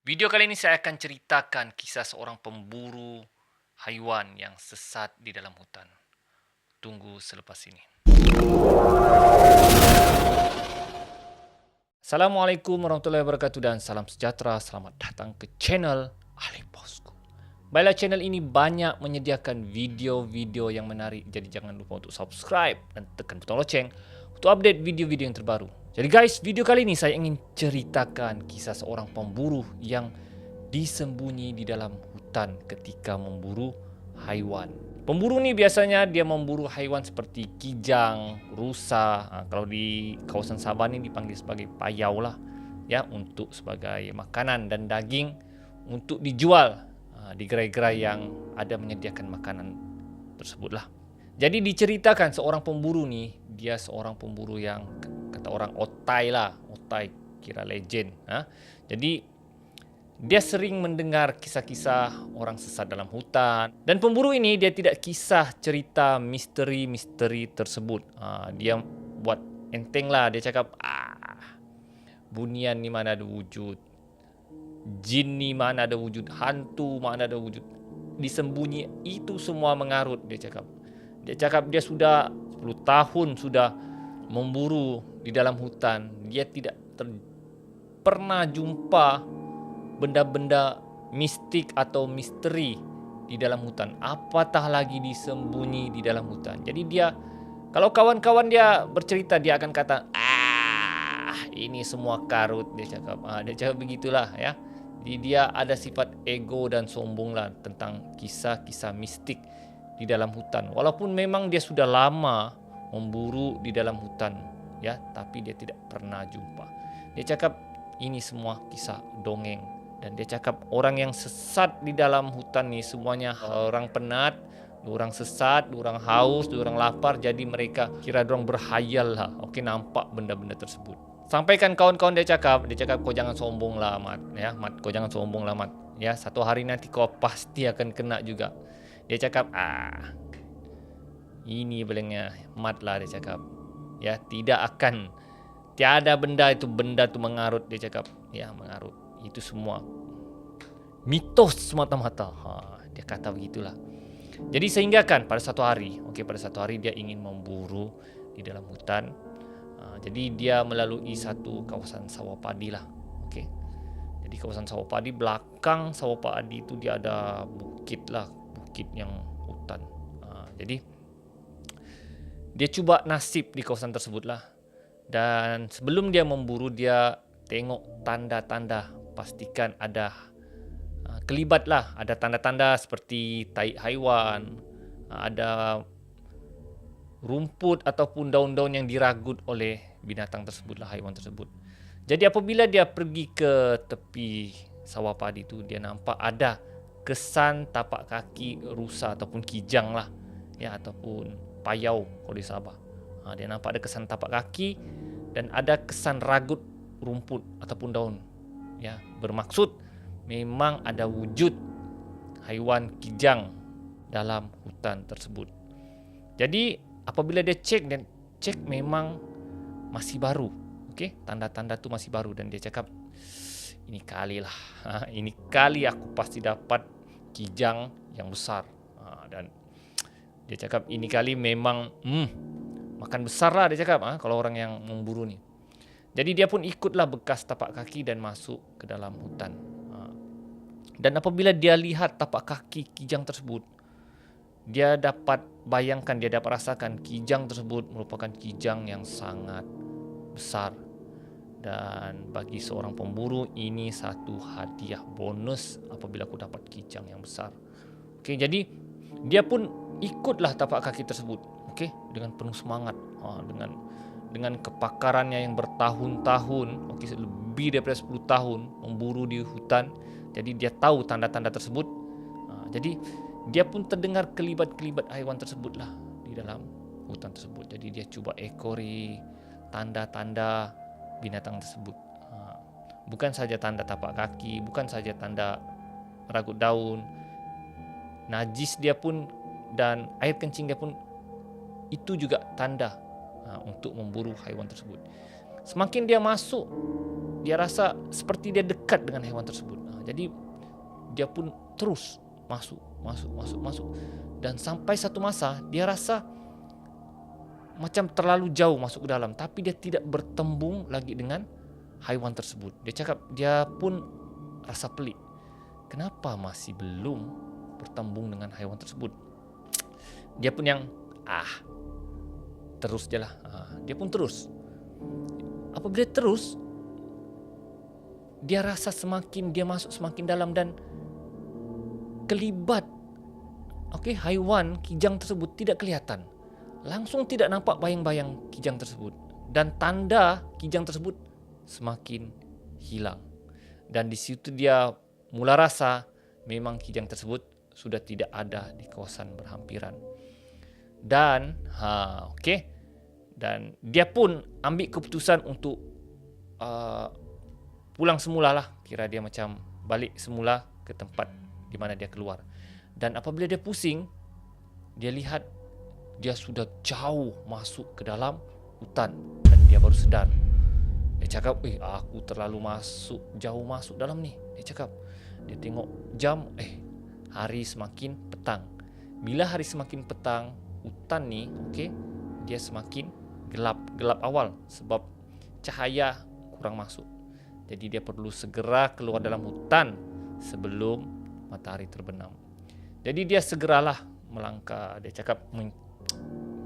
Video kali ini saya akan ceritakan kisah seorang pemburu haiwan yang sesat di dalam hutan. Tunggu selepas ini. Assalamualaikum warahmatullahi wabarakatuh dan salam sejahtera. Selamat datang ke channel Ahli Bosku. Baiklah, channel ini banyak menyediakan video-video yang menarik. Jadi jangan lupa untuk subscribe dan tekan butang loceng untuk update video-video yang terbaru. Jadi guys, video kali ini saya ingin ceritakan kisah seorang pemburu yang disembunyi di dalam hutan ketika memburu haiwan. Pemburu ni biasanya dia memburu haiwan seperti kijang, rusa. Kalau di kawasan Sabah ni dipanggil sebagai payau lah, ya, untuk sebagai makanan dan daging untuk dijual di gerai-gerai yang ada menyediakan makanan tersebutlah. Jadi diceritakan seorang pemburu ni, dia seorang pemburu yang kata orang otai lah, otai kira legend. Jadi dia sering mendengar kisah-kisah orang sesat dalam hutan. Dan pemburu ini dia tidak kisah cerita misteri-misteri tersebut. Dia buat enteng lah. Dia cakap, bunian ni mana ada wujud, jin ni mana ada wujud, hantu mana ada wujud, disembunyi itu semua mengarut. Dia cakap dia sudah 10 tahun sudah memburu di dalam hutan. Dia tidak pernah jumpa benda-benda mistik atau misteri di dalam hutan, apatah lagi disembunyi di dalam hutan. Jadi dia, kalau kawan-kawan dia bercerita, dia akan kata, ini semua karut. Dia cakap begitulah, ya. Jadi dia ada sifat ego dan sombong lah tentang kisah-kisah mistik di dalam hutan. Walaupun memang dia sudah lama memburu di dalam hutan, ya, tapi dia tidak pernah jumpa. Dia cakap ini semua kisah dongeng. Dan dia cakap orang yang sesat di dalam hutan ni semuanya orang penat, orang sesat, orang haus, orang lapar. Jadi mereka kira orang berhayal lah. Okey, nampak benda-benda tersebut. Sampaikan kawan-kawan dia cakap kau jangan sombong lah Mat, ya Mat, kau jangan sombong lah Mat, ya, satu hari nanti kau pasti akan kena juga. Dia cakap ini belengnya Mat lah, dia cakap, ya, tiada benda itu mengarut. Dia cakap, ya, mengarut. Itu semua mitos semata-mata. Dia kata begitulah. Jadi sehingga kan pada satu hari dia ingin memburu di dalam hutan. Jadi dia melalui satu kawasan sawah padi lah. Jadi kawasan sawah padi, belakang sawah padi itu dia ada bukit yang hutan. Jadi dia cuba nasib di kawasan tersebut lah. Dan sebelum dia memburu, dia tengok tanda-tanda, pastikan ada kelibat lah, ada tanda-tanda seperti tai haiwan, ada rumput ataupun daun-daun yang diragut oleh binatang tersebut lah, haiwan tersebut. Jadi apabila dia pergi ke tepi sawah padi itu, dia nampak ada kesan tapak kaki rusa ataupun kijang lah, ya, ataupun payau kalau di Sabah. Dia nampak ada kesan tapak kaki dan ada kesan ragut rumput ataupun daun, ya, bermaksud memang ada wujud haiwan kijang dalam hutan tersebut. Jadi apabila dia cek memang masih baru, tanda-tanda tu masih baru. Dan dia cakap ini kali lah, ini kali aku pasti dapat kijang yang besar. Dan dia cakap ini kali memang makan besar lah, dia cakap, kalau orang yang memburu ni. Jadi dia pun ikutlah bekas tapak kaki dan masuk ke dalam hutan. Dan apabila dia lihat tapak kaki kijang tersebut, dia dapat bayangkan, dia dapat rasakan kijang tersebut merupakan kijang yang sangat besar. Dan bagi seorang pemburu, ini satu hadiah bonus apabila aku dapat kijang yang besar. Jadi dia pun ikutlah tapak kaki tersebut, dengan penuh semangat, dengan kepakarannya yang bertahun-tahun, lebih daripada 10 tahun memburu di hutan. Jadi dia tahu tanda-tanda tersebut. Jadi dia pun terdengar kelibat-kelibat haiwan tersebut lah di dalam hutan tersebut. Jadi dia cuba ekori tanda-tanda binatang tersebut. Bukan saja tanda tapak kaki, bukan saja tanda ragut daun, najis dia pun dan air kencing dia pun itu juga tanda untuk memburu haiwan tersebut. Semakin dia masuk dia rasa seperti dia dekat dengan haiwan tersebut. Jadi dia pun terus masuk. Dan sampai satu masa dia rasa macam terlalu jauh masuk ke dalam, tapi dia tidak bertembung lagi dengan haiwan tersebut. Dia cakap dia pun rasa pelik. Kenapa masih belum bertembung dengan haiwan tersebut? Dia pun yang terus je lah. Dia pun terus. Apabila terus, dia rasa semakin dia masuk semakin dalam dan kelibat haiwan kijang tersebut tidak kelihatan. Langsung tidak nampak bayang-bayang kijang tersebut. Dan tanda kijang tersebut semakin hilang. Dan di situ dia mula rasa memang kijang tersebut sudah tidak ada di kawasan berhampiran. Dan dan dia pun ambil keputusan untuk pulang semula lah. Kira dia macam balik semula ke tempat di mana dia keluar. Dan apabila dia pusing, dia lihat dia sudah jauh masuk ke dalam hutan. Dan dia baru sedar. Dia cakap, aku terlalu jauh masuk dalam ni. Dia cakap, dia tengok jam, hari semakin petang. Bila hari semakin petang, hutan ni, dia semakin gelap awal sebab cahaya kurang masuk. Jadi dia perlu segera keluar dalam hutan sebelum matahari terbenam. Jadi dia segeralah melangkah. Dia cakap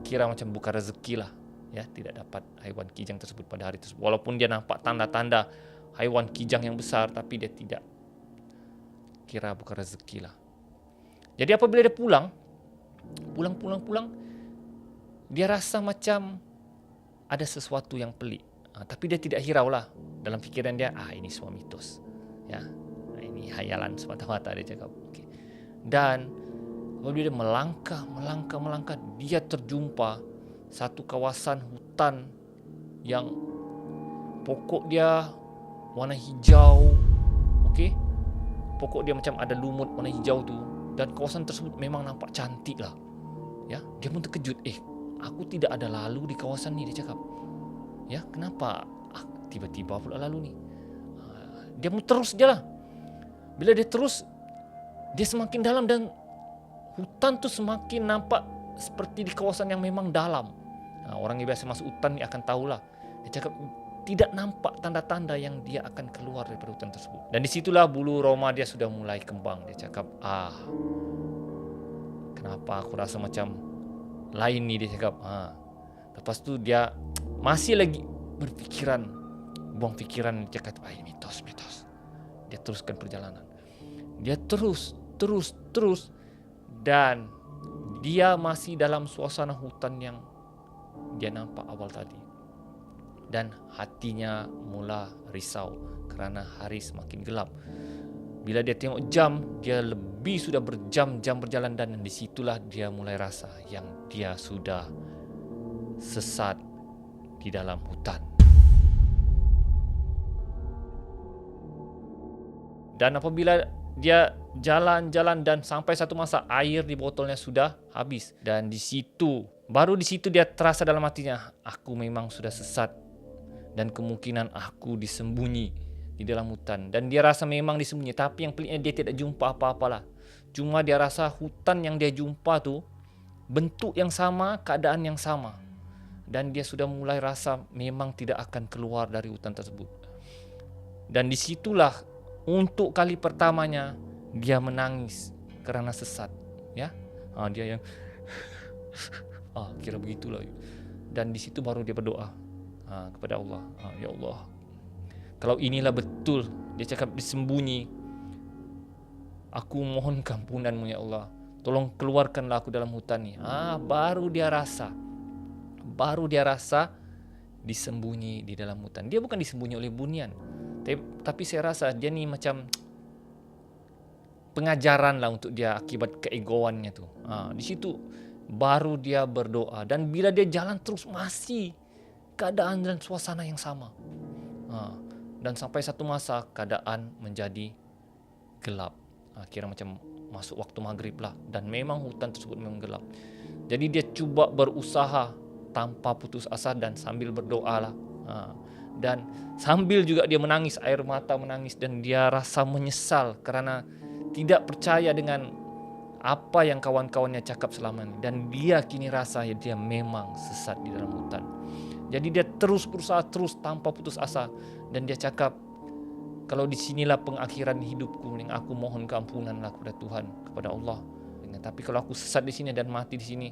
kira macam bukan rezeki lah, ya, tidak dapat haiwan kijang tersebut pada hari tersebut. Walaupun dia nampak tanda-tanda haiwan kijang yang besar, tapi dia tidak kira bukan rezeki lah. Jadi apabila dia pulang, dia rasa macam ada sesuatu yang pelik. Tapi dia tidak hirau lah. Dalam fikiran dia, ini semua mitos. Ya, ini hayalan semata-mata, dia cakap. Dan apabila dia melangkah, dia terjumpa satu kawasan hutan yang pokok dia warna hijau. Pokok dia macam ada lumut warna hijau tu. Dan kawasan tersebut memang nampak cantik lah. Ya, dia pun terkejut. Aku tidak ada lalu di kawasan ni, dia cakap. Ya, kenapa tiba-tiba pula lalu ni? Dia pun terus je lah. Bila dia terus, dia semakin dalam dan hutan tu semakin nampak seperti di kawasan yang memang dalam. Orang yang biasa masuk hutan ni akan tahulah. Dia cakap tidak nampak tanda-tanda yang dia akan keluar daripada hutan tersebut. Dan disitulah bulu roma dia sudah mulai kembang. Dia cakap, kenapa aku rasa macam lain ni, dia cakap. Lepas tu dia masih lagi berfikiran, buang fikiran, dia kata, ini mitos. Dia teruskan perjalanan. Dia terus dan dia masih dalam suasana hutan yang dia nampak awal tadi. Dan hatinya mula risau kerana hari semakin gelap. Bila dia tengok jam, dia lebih sudah berjam-jam berjalan dan disitulah dia mulai rasa yang dia sudah sesat di dalam hutan. Dan apabila dia jalan-jalan dan sampai satu masa air di botolnya sudah habis. Dan baru di situ dia terasa dalam hatinya, aku memang sudah sesat. Dan kemungkinan aku disembunyi di dalam hutan. Dan dia rasa memang disembunyi. Tapi yang peliknya dia tidak jumpa apa-apalah. Cuma dia rasa hutan yang dia jumpa tu bentuk yang sama, keadaan yang sama. Dan dia sudah mulai rasa memang tidak akan keluar dari hutan tersebut. Dan disitulah untuk kali pertamanya dia menangis kerana sesat. Ya, dia yang kira begitulah. Dan di situ baru dia berdoa kepada Allah. Ya Allah, kalau inilah betul, dia cakap disembunyi, aku mohon kampunanmu ya Allah. Tolong keluarkanlah aku dalam hutan ni. Baru dia rasa disembunyi di dalam hutan. Dia bukan disembunyi oleh bunian. Tapi saya rasa dia ni macam pengajaran lah untuk dia akibat keegoannya tu. Di situ baru dia berdoa. Dan bila dia jalan terus masih keadaan dan suasana yang sama. Dan sampai satu masa keadaan menjadi gelap. Kira macam masuk waktu maghrib lah. Dan memang hutan tersebut memang gelap. Jadi dia cuba berusaha tanpa putus asa dan sambil berdoa lah. Dan sambil juga dia menangis, air mata menangis, dan dia rasa menyesal karena tidak percaya dengan apa yang kawan-kawannya cakap selama ini. Dan dia kini rasa ya dia memang sesat di dalam hutan. Jadi dia terus berusaha terus tanpa putus asa. Dan dia cakap, kalau di sinilah pengakhiran hidupku, yang aku mohon keampunanlah kepada Tuhan, kepada Allah. Tapi kalau aku sesat di sini dan mati di sini,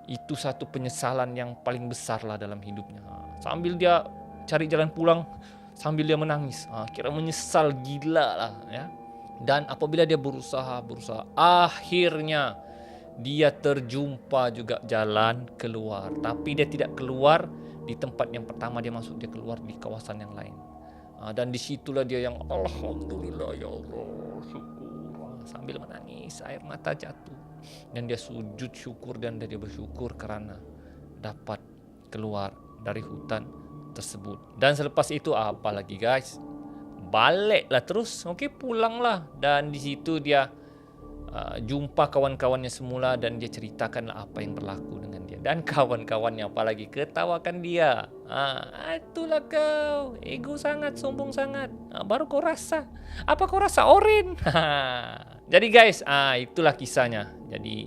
itu satu penyesalan yang paling besar lah dalam hidupnya. Sambil dia cari jalan pulang, sambil dia menangis, kira menyesal gila lah ya. Dan apabila dia berusaha, akhirnya dia terjumpa juga jalan keluar. Tapi dia tidak keluar di tempat yang pertama dia masuk, dia keluar di kawasan yang lain. Dan disitulah dia yang alhamdulillah ya Allah, syukur, sambil menangis, air mata jatuh. Dan dia sujud syukur dan dia bersyukur karena dapat keluar dari hutan tersebut. Dan selepas itu apa lagi guys? Baliklah terus, pulanglah. Dan di situ dia jumpa kawan-kawannya semula dan dia ceritakanlah apa yang berlaku dengan dia. Dan kawan-kawannya apalagi ketawakan dia. Itulah kau, ego sangat, sombong sangat. Baru kau rasa, apa kau rasa oren? Jadi guys, itulah kisahnya. Jadi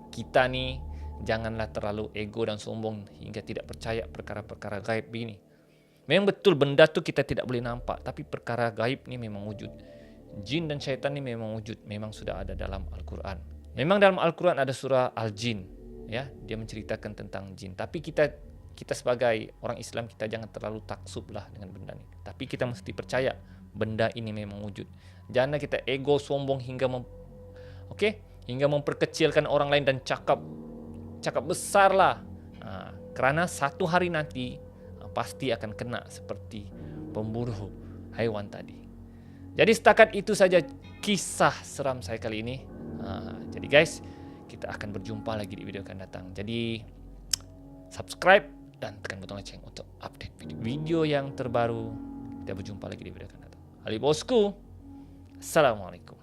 kita nih janganlah terlalu ego dan sombong hingga tidak percaya perkara-perkara gaib ini. Memang betul benda tu kita tidak boleh nampak, tapi perkara gaib ni memang wujud. Jin dan syaitan ni memang wujud, memang sudah ada dalam Al-Quran. Memang dalam Al-Quran ada surah Al-Jin, ya, dia menceritakan tentang jin. Tapi kita sebagai orang Islam kita jangan terlalu taksub lah dengan benda ni. Tapi kita mesti percaya benda ini memang wujud. Jangan kita ego sombong hingga hingga memperkecilkan orang lain dan cakap besar lah. Kerana satu hari nanti pasti akan kena seperti pemburu haiwan tadi. Jadi setakat itu saja kisah seram saya kali ini. Jadi guys, kita akan berjumpa lagi di video akan datang. Jadi subscribe dan tekan butang lonceng untuk update video yang terbaru. Kita berjumpa lagi di video akan datang. Ali bosku, assalamualaikum.